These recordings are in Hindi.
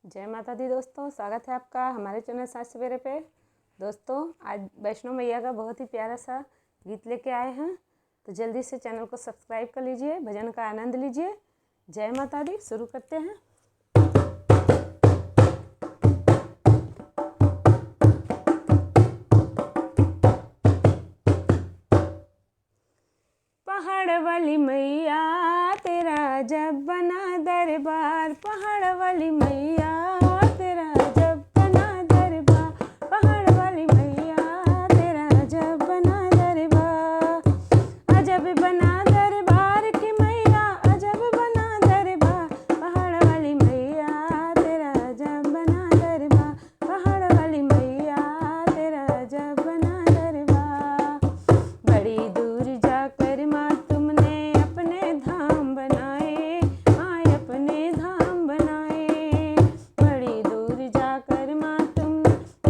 जय माता दी दोस्तों, स्वागत है आपका हमारे चैनल सात सवेरे पे। दोस्तों आज वैष्णो मैया का बहुत ही प्यारा सा गीत लेके आए हैं, तो जल्दी से चैनल को सब्सक्राइब कर लीजिए, भजन का आनंद लीजिए। जय माता दी। शुरू करते हैं। पहाड़ वाली मैया तेरा जब बना दरबार, पहाड़ वाली मैया तेरा जब बना दरबार, पहाड़ वाली मैया तेरा जब बना दरबार, अजब बना दरबार की मैया, अजब बना दरबार, पहाड़ वाली मैया तेरा जब बना दरबार, पहाड़ वाली मैया तेरा जब बना दरबार। बड़ी दूर जाकर माँ तुमने अपने धाम बनाए, माँ अपने धाम बनाए, बड़ी दूर जाकर माँ तुम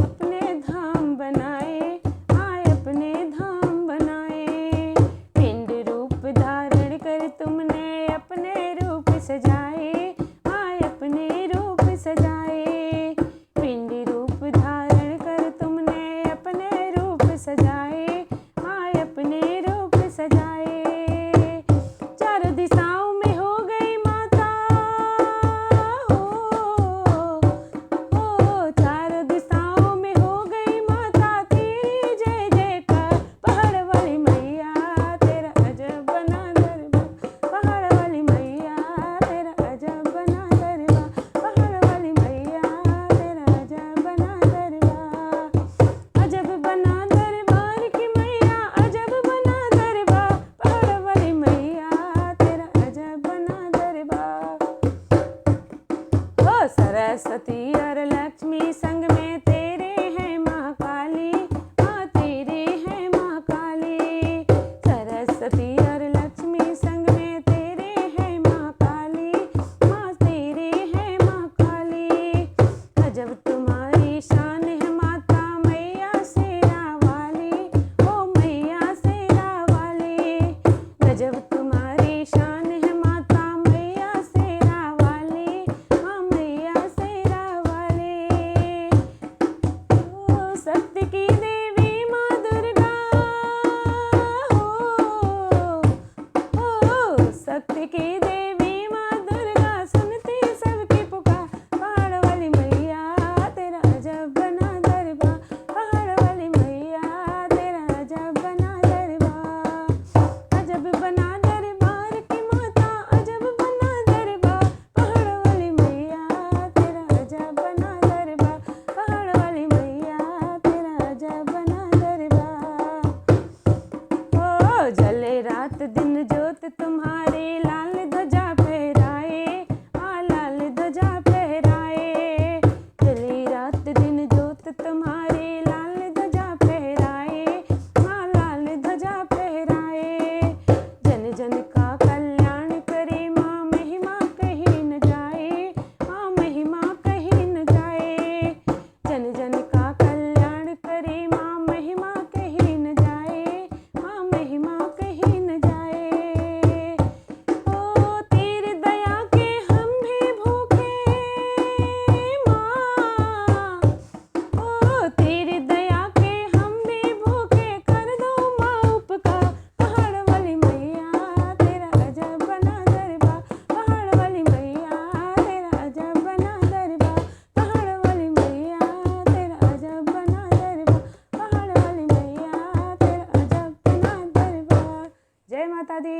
अपने धाम बनाए, माँ अपने धाम बनाए। पिंड रूप धारण कर तुमने अपने रूप सजाए, माँ अपने रूप सजाए, पिंड रूप धारण कर तुमने अपने रूप सजाए, माँ अपने रूप सजाए। चारों दिशाओं में हो गई माता, हो चारों दिशाओं में हो गई माता तेरी जय जयकार, पहाड़ वाली मैया तेरा अजब बना दरबार, पहाड़ वाली मैया तेरा अजब बना दरबार, पहाड़ वाली मैया तेरा अजब बना दरबार, अजब बना दरबार की मैया, अजब बना दरबार, पहाड़ वाली मैया तेरा अजब बना दरबार। ओ सरस्वती और लक्ष्मी संग में तेरे हैं महाकाली, माँ तेरे हैं महाकाली, सरस्वती और लक्ष्मी संग में तेरे हैं महाकाली, माँ तेरे हैं महाकाली, अजब तुम्हारी शान है माता मैया शेरा वाली, ओ मैया शेरा वाली, गजब तुम्हारी शान है माता मैया शेरा वाली, हाँ मैया शेरा वाली। ओ शक्ति की देवी माँ दुर्गा, हो शक्ति की देवी माँ दुर्गा, सुनती सबकी पुकार, पहाड़ वाली मैया तेरा अजब बना दरबार, पहाड़ वाली मैया तेरा अजब बना दरबार, अजब बना दरबार की माता, अजब बना दरबार, पहाड़ वाली मैया तेरा अजब बना दरबार, पहाड़ वाली मैया तेरा अजब बना दरबार। ओ जले रात दिन जोत तुम्हारे, लाल ध्वजा फहराए, हाँ लाल ध्वजा फहराए, जले रात दिन जोत तुम्हारे, लाल ध्वजा फहराए, हाँ लाल ध्वजा फहराए, जन जन का कल्याण करे माँ, महिमा कहीं न जाए, हाँ महिमा कहीं न जाए, जन जन का कल्याण करे माँ, महिमा कहीं न जाए, हाँ महिमा कहीं न जाए। ओ तेरी दया के हम भी भूखे माँ, ओ तेरी दया के हम भी भूखे, कर दो माँ उपकार, पहाड़ वाली मैया तेरा अजब बना दरबार, पहाड़ वाली मैया तेरा अजब बना दरबार, पहाड़ वाली मैया तेरा अजब बना दरबार, पहाड़ वाली मैया तेरा अजब बना दरबार। जय माता दी।